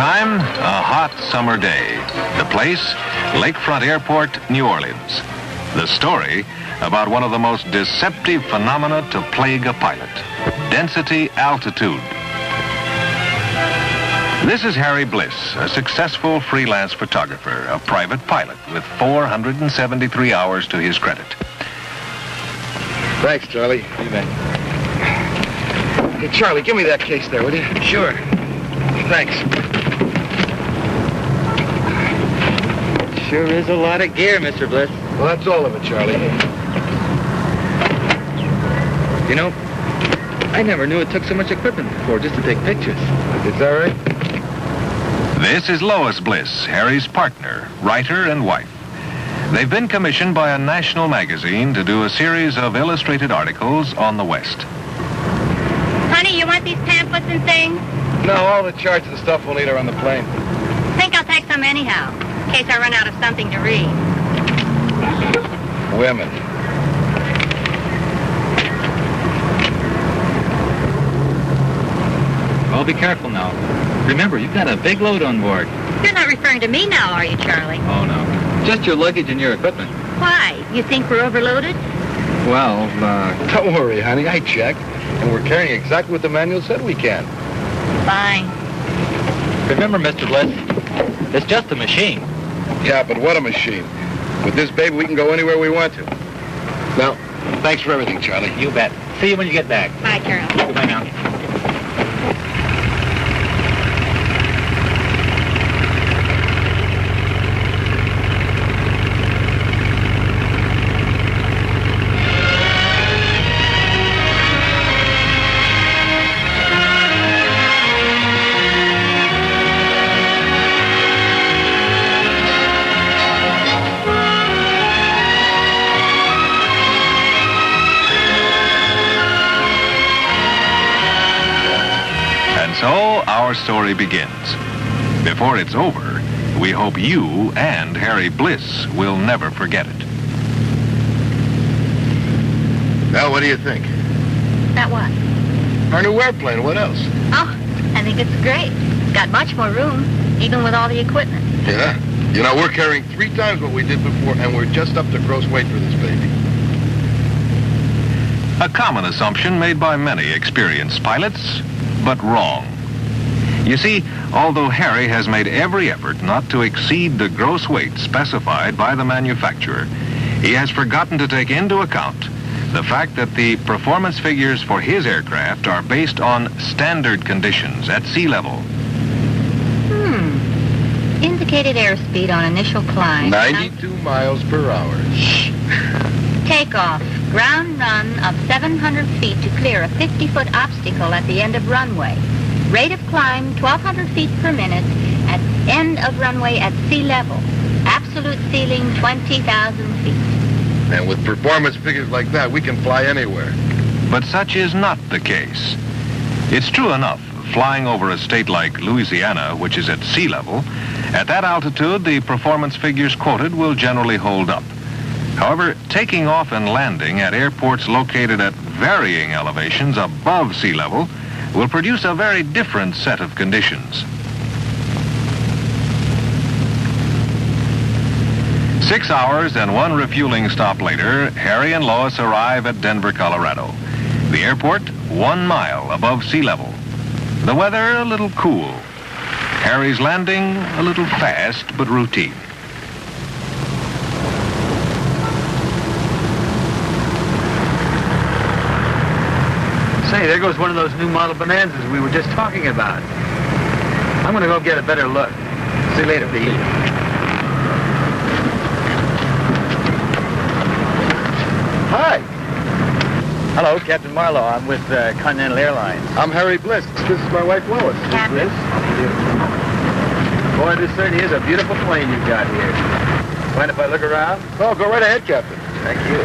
time, a hot summer day. The place, Lakefront Airport, New Orleans. The story about one of the most deceptive phenomena to plague a pilot, density altitude. This is Harry Bliss, a successful freelance photographer, a private pilot with 473 hours to his credit. Thanks, Charlie. You bet. Hey, Charlie, give me that case there, will you? Sure. Thanks. Sure is a lot of gear, Mr. Bliss. Well, that's all of it, Charlie. You know, I never knew it took so much equipment before just to take pictures. Is that right? This is Lois Bliss, Harry's partner, writer and wife. They've been commissioned by a national magazine to do a series of illustrated articles on the West. Honey, you want these pamphlets and things? No, all the charts and stuff we'll need are on the plane. Think I'll take some anyhow, in case I run out of something to read. Women. Oh, be careful now. Remember, you've got a big load on board. You're not referring to me now, are you, Charlie? Oh, no. Just your luggage and your equipment. Why? You think we're overloaded? Well, Don't worry, honey, I checked. And we're carrying exactly what the manual said we can. Fine. remember, Mr. Bliss, it's just a machine. Yeah, but what a machine. With this baby, we can go anywhere we want to. Now, thanks for everything, Charlie. You bet. See you when you get back. Bye, Carol. Goodbye now. So our story begins. Before it's over, we hope you and Harry Bliss will never forget it. Now, what do you think? That what? Our new airplane, what else? Oh, I think it's great. It's got much more room, even with all the equipment. Yeah? You know, we're carrying 3 times what we did before, and we're just up to gross weight for this baby. A common assumption made by many experienced pilots, but wrong. You see, although Harry has made every effort not to exceed the gross weight specified by the manufacturer, he has forgotten to take into account the fact that the performance figures for his aircraft are based on standard conditions at sea level. Indicated airspeed on initial climb. 92 miles per hour. Takeoff. Ground run of 700 feet to clear a 50-foot obstacle at the end of runway. Rate of climb 1,200 feet per minute at end of runway at sea level. Absolute ceiling 20,000 feet. And with performance figures like that, we can fly anywhere. But such is not the case. It's true enough, flying over a state like Louisiana, which is at sea level, at that altitude, the performance figures quoted will generally hold up. However, taking off and landing at airports located at varying elevations above sea level will produce a very different set of conditions. 6 hours and 1 refueling stop later, Harry and Lois arrive at Denver, Colorado. The airport, 1 mile above sea level. The weather a little cool. Harry's landing a little fast but routine. Say, there goes one of those new model Bonanzas we were just talking about. I'm going to go get a better look. See you later, Pete. Hi. Hello, Captain Marlowe. I'm with Continental Airlines. I'm Harry Bliss. This is my wife, Lois. Captain. Boy, this certainly is a beautiful plane you've got here. Mind if I look around? Oh, go right ahead, Captain. Thank you.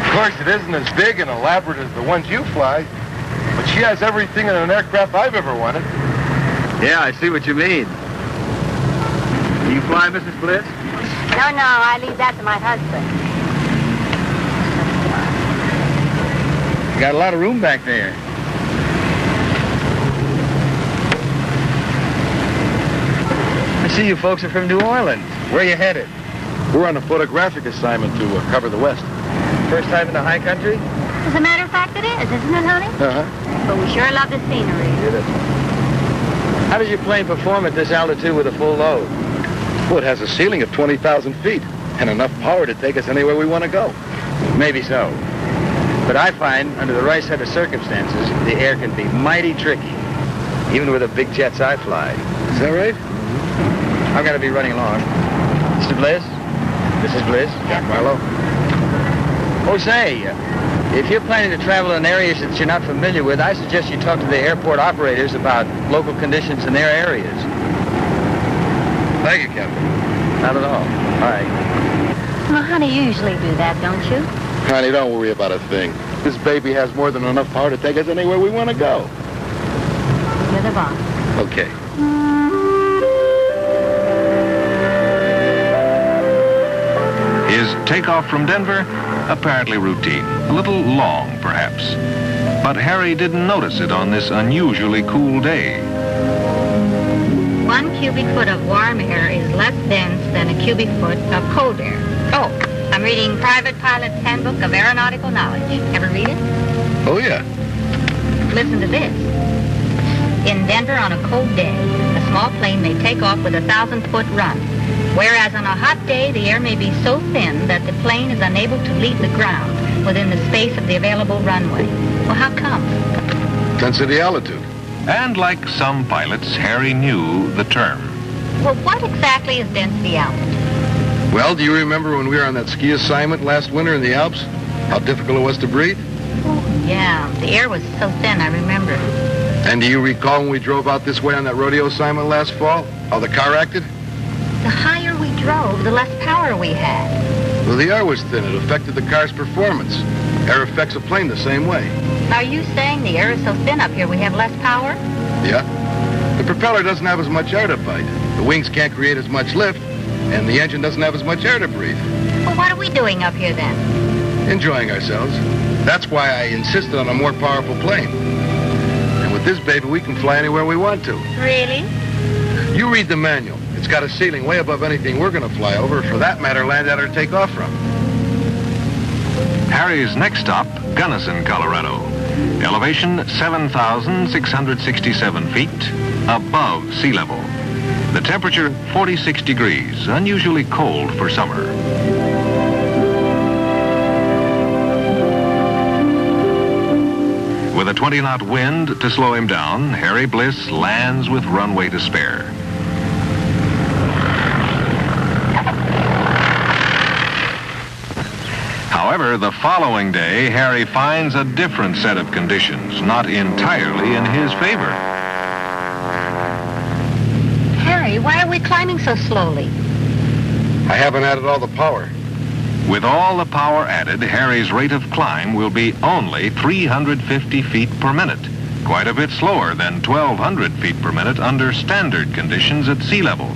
Of course, it isn't as big and elaborate as the ones you fly, but she has everything in an aircraft I've ever wanted. Yeah, I see what you mean. Do you fly, Mrs. Bliss? No, I leave that to my husband. You got a lot of room back there. see you folks are from New Orleans. Where are you headed? We're on a photographic assignment to cover the West. First time in the high country? As a matter of fact, it is, isn't it, honey? Uh-huh. But we sure love the scenery. How does your plane perform at this altitude with a full load? Well, it has a ceiling of 20,000 feet and enough power to take us anywhere we want to go. Maybe so. But I find, under the right set of circumstances, the air can be mighty tricky, even with the big jets I fly. Is that right? I'm going to be running along. Mr. Bliss? Mrs. Bliss? Jack Marlowe? Oh, say, if you're planning to travel in areas that you're not familiar with, I suggest you talk to the airport operators about local conditions in their areas. Thank you, Captain. Not at all. All right. Well, honey, you usually do that, don't you? Honey, don't worry about a thing. This baby has more than enough power to take us anywhere we want to go. You're the boss. Okay. His takeoff from Denver, apparently routine. A little long, perhaps. But Harry didn't notice it on this unusually cool day. 1 cubic foot of warm air is less dense than a cubic foot of cold air. Oh, I'm reading Private Pilot's Handbook of Aeronautical Knowledge. Ever read it? Oh, yeah. Listen to this. In Denver on a cold day, a small plane may take off with a 1,000-foot run, whereas on a hot day, the air may be so thin that the plane is unable to leave the ground within the space of the available runway. Well, how come? Density altitude. And like some pilots, Harry knew the term. Well, what exactly is density altitude? Well, do you remember when we were on that ski assignment last winter in the Alps? How difficult it was to breathe? Oh, yeah, the air was so thin, I remember. And do you recall when we drove out this way on that rodeo assignment last fall? How the car acted? The higher we drove, the less power we had. Well, the air was thin. It affected the car's performance. Air affects a plane the same way. Are you saying the air is so thin up here we have less power? Yeah. The propeller doesn't have as much air to fight. The wings can't create as much lift, and the engine doesn't have as much air to breathe. Well, what are we doing up here then? Enjoying ourselves. That's why I insisted on a more powerful plane. And with this baby, we can fly anywhere we want to. Really? You read the manual. It's got a ceiling way above anything we're going to fly over, or for that matter, land at or take off from. Harry's next stop, Gunnison, Colorado. Elevation 7,667 feet above sea level. The temperature 46 degrees, unusually cold for summer. With a 20-knot wind to slow him down, Harry Bliss lands with runway to spare. However, the following day, Harry finds a different set of conditions, not entirely in his favor. Harry, why are we climbing so slowly? I haven't added all the power. With all the power added, Harry's rate of climb will be only 350 feet per minute, quite a bit slower than 1,200 feet per minute under standard conditions at sea level.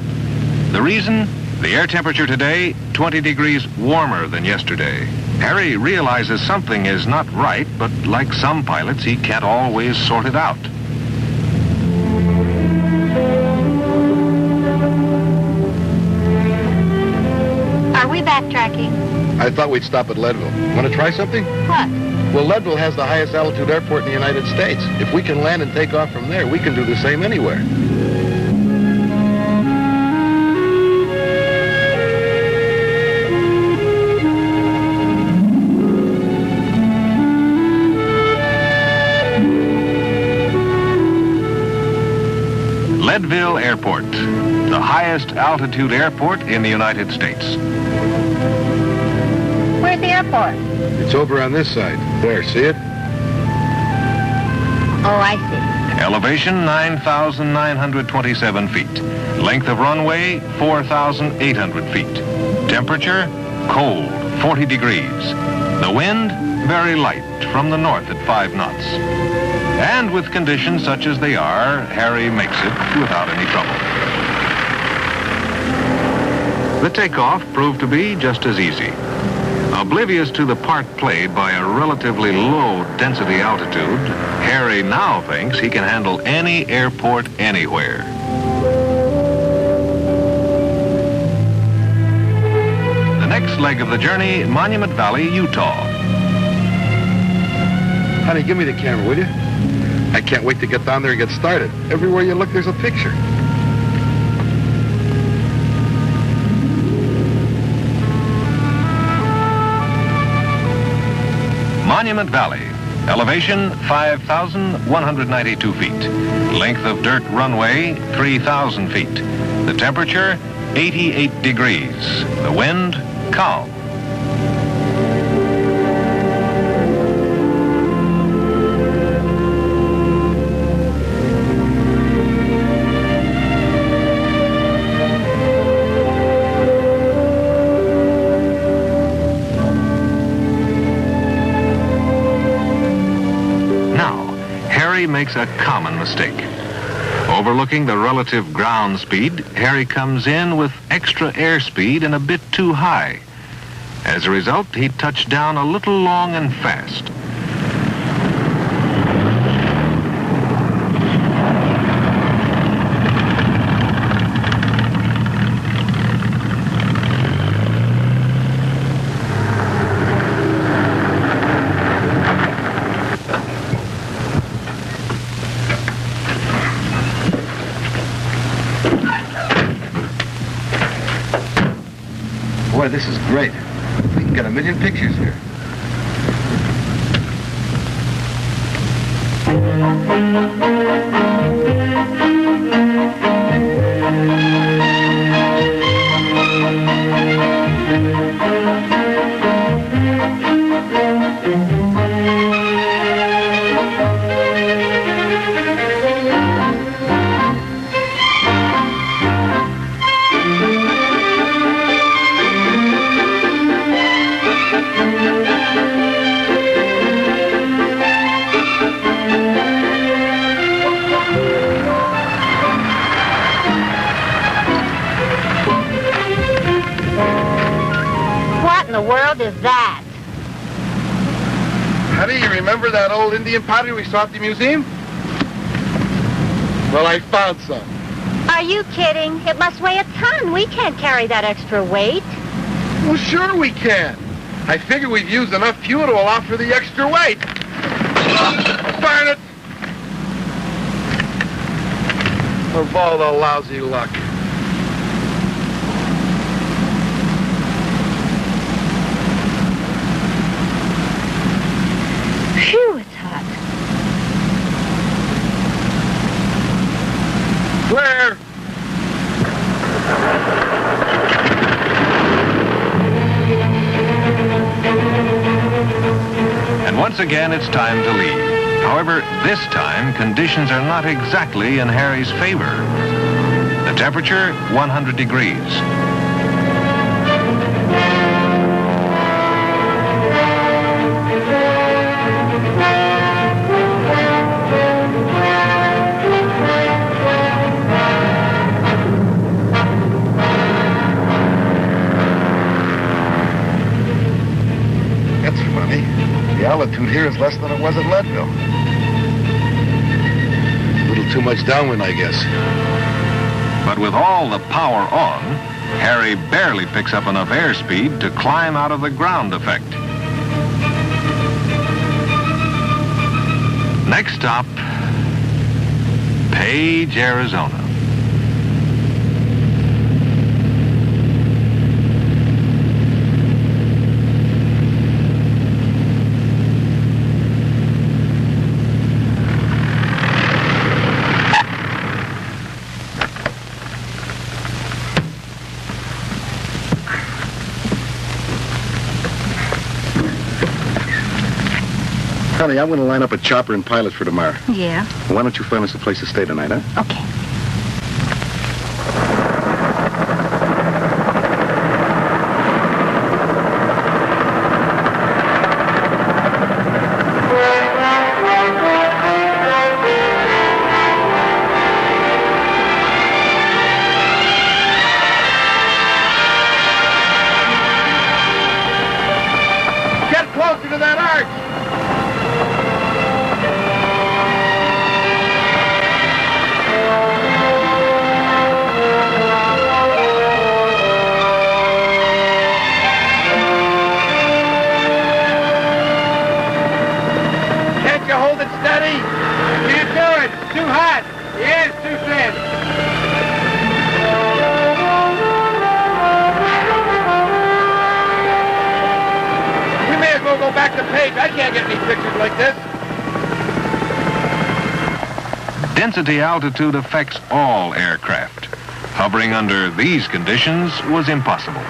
The reason? The air temperature today, 20 degrees warmer than yesterday. Harry realizes something is not right, but like some pilots, he can't always sort it out. Are we backtracking? I thought we'd stop at Leadville. Want to try something? What? Well, Leadville has the highest altitude airport in the United States. If we can land and take off from there, we can do the same anywhere. Leadville Airport, the highest altitude airport in the United States. Where's the airport? It's over on this side. There, see it? Oh, I see. Elevation 9,927 feet. Length of runway 4,800 feet. Temperature cold, 40 degrees. The wind very light from the north at 5 knots. And with conditions such as they are, Harry makes it without any trouble. The takeoff proved to be just as easy. Oblivious to the part played by a relatively low density altitude, Harry now thinks he can handle any airport anywhere. next leg of the journey, Monument Valley, Utah. Honey, give me the camera, will you? I can't wait to get down there and get started. Everywhere you look, there's a picture. Monument Valley, elevation 5,192 feet. Length of dirt runway 3,000 feet. The temperature 88 degrees. The wind calm. Makes a common mistake. Overlooking the relative ground speed, Harry comes in with extra airspeed and a bit too high. As a result, he touched down a little long and fast. Boy, this is great. We can get a million pictures here. Is that? Honey, you remember that old Indian pottery we saw at the museum? Well, I found some. Are you kidding? It must weigh a ton. We can't carry that extra weight. Well, sure we can. I figure we've used enough fuel to allow for the extra weight. Darn it! Of all the lousy luck. Phew, it's hot. Claire! And once again, it's time to leave. However, this time, conditions are not exactly in Harry's favor. The temperature, 100 degrees. The altitude here is less than it was at Leadville. A little too much downwind, I guess. But with all the power on, Harry barely picks up enough airspeed to climb out of the ground effect. Next stop, Page, Arizona. Honey, I'm going to line up a chopper and pilots for tomorrow. Yeah? Why don't you find us a place to stay tonight, huh? Okay. Get closer to that arch! Density altitude affects all aircraft. Hovering under these conditions was impossible.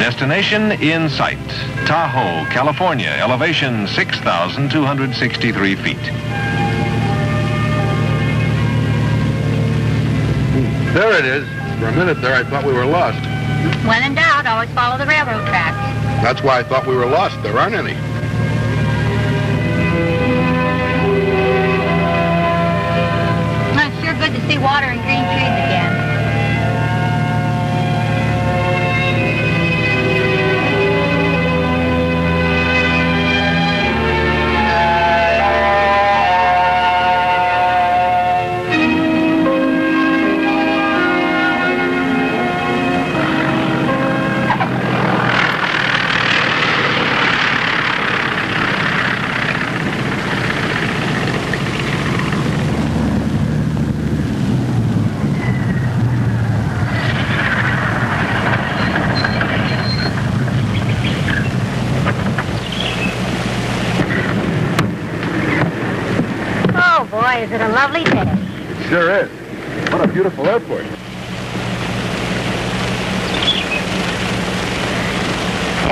Destination in sight. Tahoe, California, elevation 6,263 feet. There it is. For a minute there, I thought we were lost. When in doubt, always follow the railroad tracks. That's why I thought we were lost. There aren't any. It's sure good to see water and green trees again. Is it a lovely day? It sure is. What a beautiful airport.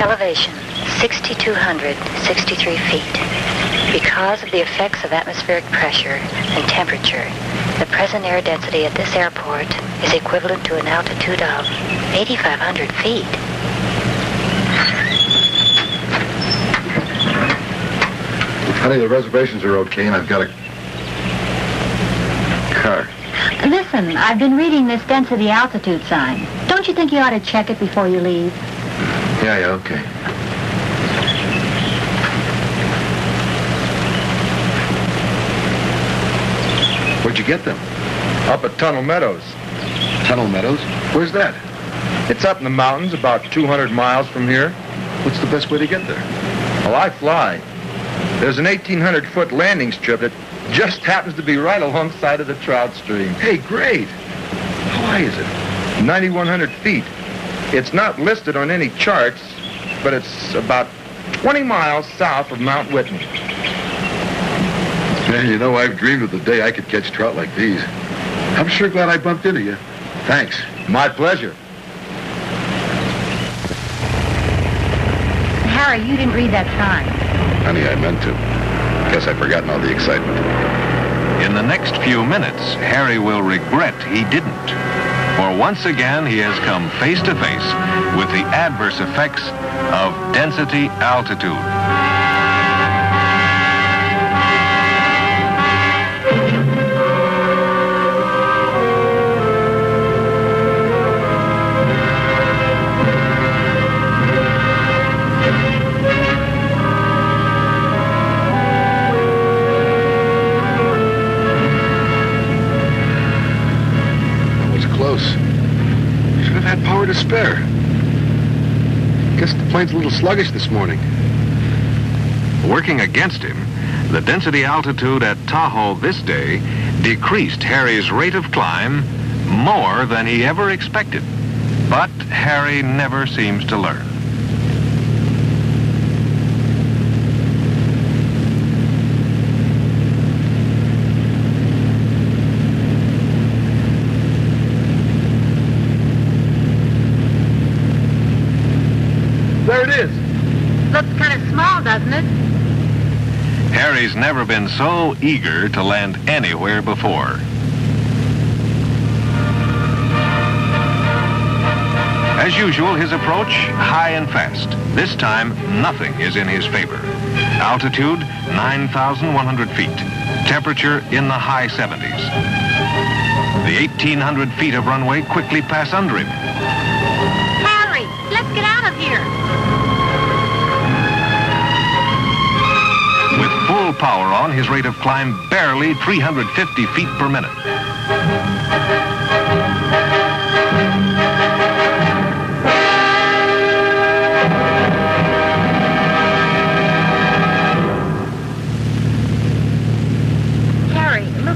Elevation, 6,263 feet. Because of the effects of atmospheric pressure and temperature, the present air density at this airport is equivalent to an altitude of 8,500 feet. Honey, the reservations are okay, and I've got a car. Listen, I've been reading this density altitude sign. Don't you think you ought to check it before you leave? Yeah, okay. Where'd you get them? Up at Tunnel Meadows. Tunnel Meadows? Where's that? It's up in the mountains, about 200 miles from here. What's the best way to get there? Well, I fly. There's an 1,800-foot landing strip that just happens to be right alongside of the trout stream. Hey, great. How high is it? 9,100 feet. It's not listed on any charts, but it's about 20 miles south of Mount Whitney. Man, you know, I've dreamed of the day I could catch trout like these. I'm sure glad I bumped into you. Thanks. My pleasure. Harry, you didn't read that sign. Honey, I meant to. Guess I've forgotten all the excitement. In the next few minutes, Harry will regret he didn't. For once again, he has come face to face with the adverse effects of density altitude. Should have had power to spare. Guess the plane's a little sluggish this morning. Working against him, the density altitude at Tahoe this day decreased Harry's rate of climb more than he ever expected. But Harry never seems to learn. There it is. Looks kind of small, doesn't it? Harry's never been so eager to land anywhere before. As usual, his approach, high and fast. This time, nothing is in his favor. Altitude, 9,100 feet. Temperature in the high 70s. The 1,800 feet of runway quickly pass under him. Harry, let's get out of here. With full power on, his rate of climb barely 350 feet per minute.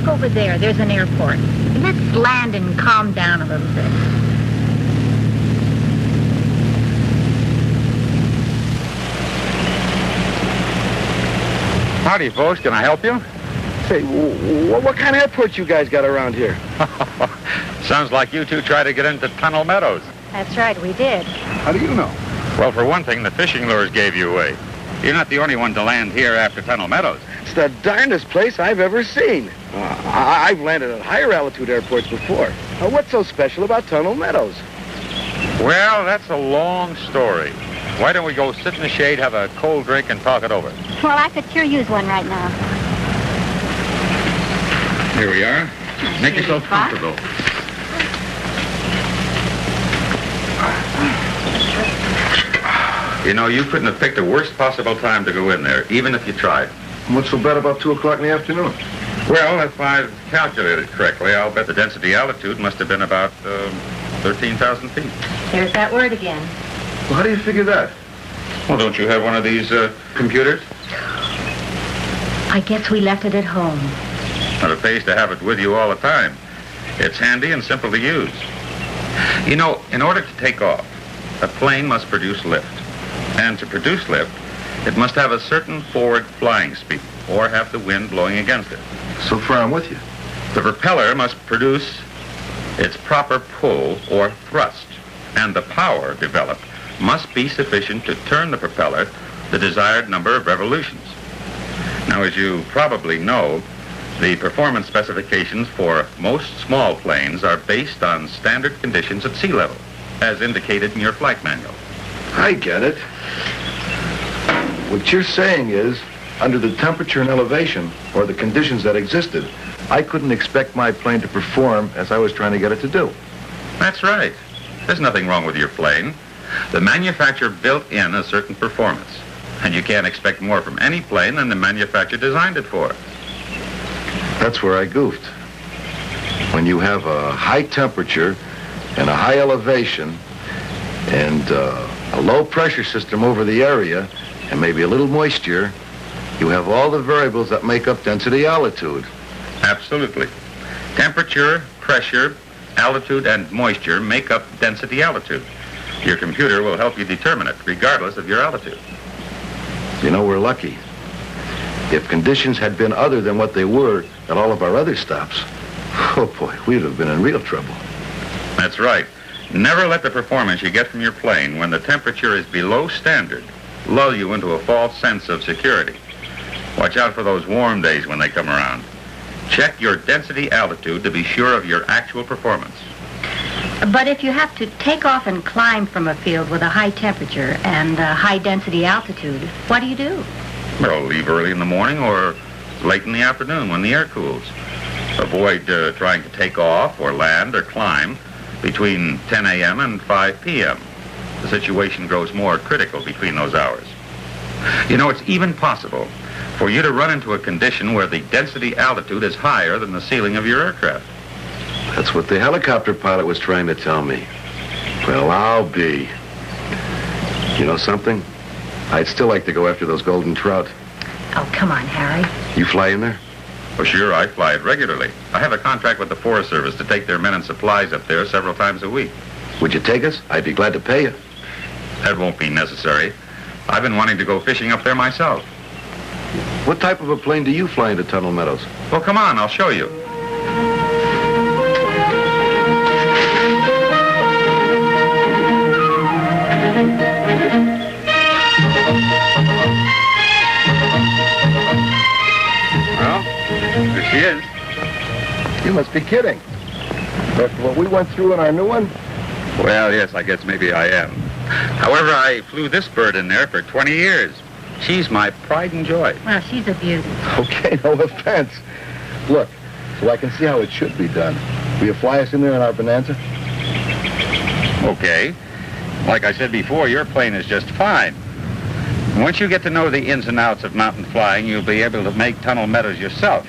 Look over there. There's an airport. Let's land and calm down a little bit. Howdy, folks. Can I help you? Say, what kind of airport you guys got around here? Sounds like you two tried to get into Tunnel Meadows. That's right, we did. How do you know? Well, for one thing, the fishing lures gave you away. You're not the only one to land here after Tunnel Meadows. It's the darndest place I've ever seen. I've landed at higher altitude airports before. What's so special about Tunnel Meadows? Well, that's a long story. Why don't we go sit in the shade, have a cold drink, and talk it over? Well, I could sure use one right now. Here we are. Make yourself comfortable. You know, you couldn't have picked the worst possible time to go in there, even if you tried. What's so bad about 2 o'clock in the afternoon? Well, if I've calculated correctly, I'll bet the density altitude must have been about 13,000 feet. There's that word again. Well, how do you figure that? Well, don't you have one of these computers? I guess we left it at home. Well, it pays to have it with you all the time. It's handy and simple to use. You know, in order to take off, a plane must produce lift. And to produce lift, it must have a certain forward flying speed or have the wind blowing against it. So far, I'm with you. The propeller must produce its proper pull or thrust, and the power developed must be sufficient to turn the propeller the desired number of revolutions. Now, as you probably know, the performance specifications for most small planes are based on standard conditions at sea level, as indicated in your flight manual. I get it. What you're saying is, under the temperature and elevation, or the conditions that existed, I couldn't expect my plane to perform as I was trying to get it to do. That's right. There's nothing wrong with your plane. The manufacturer built in a certain performance, and you can't expect more from any plane than the manufacturer designed it for. That's where I goofed. When you have a high temperature and a high elevation and a low pressure system over the area and maybe a little moisture, you have all the variables that make up density altitude. Absolutely. Temperature, pressure, altitude, and moisture make up density altitude. Your computer will help you determine it, regardless of your altitude. You know, we're lucky. If conditions had been other than what they were at all of our other stops, oh boy, we'd have been in real trouble. That's right. Never let the performance you get from your plane when the temperature is below standard lull you into a false sense of security. Watch out for those warm days when they come around. Check your density altitude to be sure of your actual performance. But if you have to take off and climb from a field with a high temperature and a high density altitude, what do you do? Well, leave early in the morning or late in the afternoon when the air cools. Avoid trying to take off or land or climb between 10 a.m. and 5 p.m. The situation grows more critical between those hours. You know, it's even possible for you to run into a condition where the density altitude is higher than the ceiling of your aircraft. That's what the helicopter pilot was trying to tell me. Well, I'll be. You know something? I'd still like to go after those golden trout. Oh, come on, Harry. You fly in there? Well, sure, I fly it regularly. I have a contract with the Forest Service to take their men and supplies up there several times a week. Would you take us? I'd be glad to pay you. That won't be necessary. I've been wanting to go fishing up there myself. What type of a plane do you fly into Tunnel Meadows? Well, come on, I'll show you. Well, there she is. You must be kidding. After what we went through in our new one? Well, yes, I guess maybe I am. However, I flew this bird in there for 20 years. She's my pride and joy. Well, she's a beauty. Okay, no offense. Look, so I can see how it should be done. Will you fly us in there in our Bonanza? Okay. Like I said before, your plane is just fine. Once you get to know the ins and outs of mountain flying, you'll be able to make Tunnel Meadows yourself.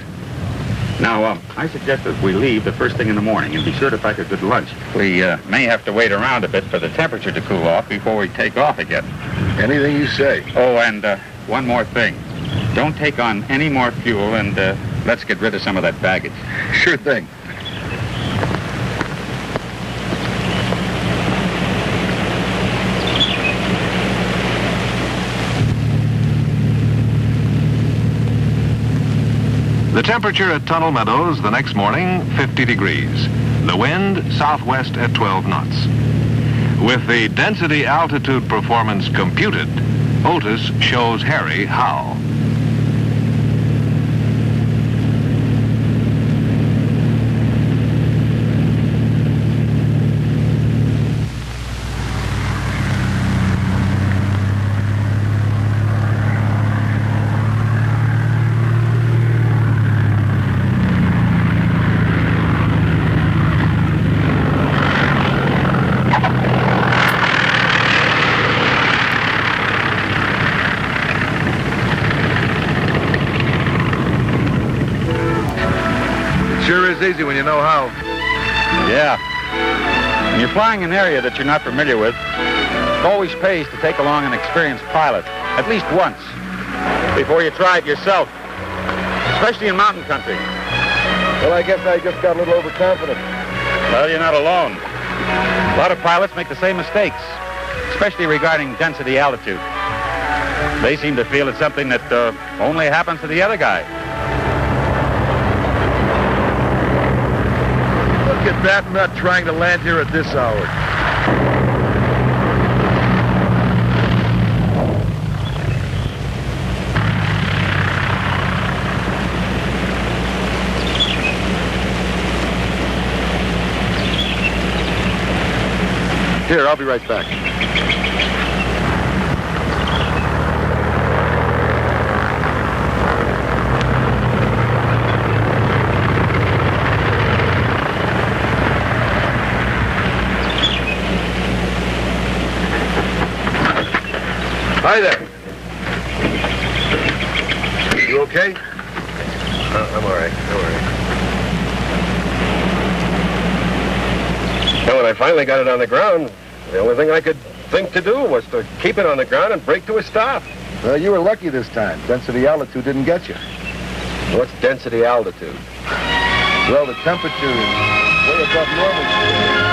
Now, I suggest that we leave the first thing in the morning and be sure to pack a good lunch. We may have to wait around a bit for the temperature to cool off before we take off again. Anything you say. Oh, and one more thing. Don't take on any more fuel, and let's get rid of some of that baggage. Sure thing. The temperature at Tunnel Meadows the next morning, 50 degrees. The wind, southwest at 12 knots. With the density altitude performance computed, Otis shows Harry how. Sure is easy when you know how. Yeah. When you're flying an area that you're not familiar with, it always pays to take along an experienced pilot, at least once, before you try it yourself, especially in mountain country. Well, I guess I just got a little overconfident. Well, you're not alone. A lot of pilots make the same mistakes, especially regarding density altitude. They seem to feel it's something that only happens to the other guy. Look at that nut trying to land here at this hour. Here, I'll be right back. Hi there. You okay? I'm all right. I'm all right. Well, when I finally got it on the ground, the only thing I could think to do was to keep it on the ground and brake to a stop. Well, you were lucky this time. Density altitude didn't get you. What's density altitude? Well, the temperature is way above normal.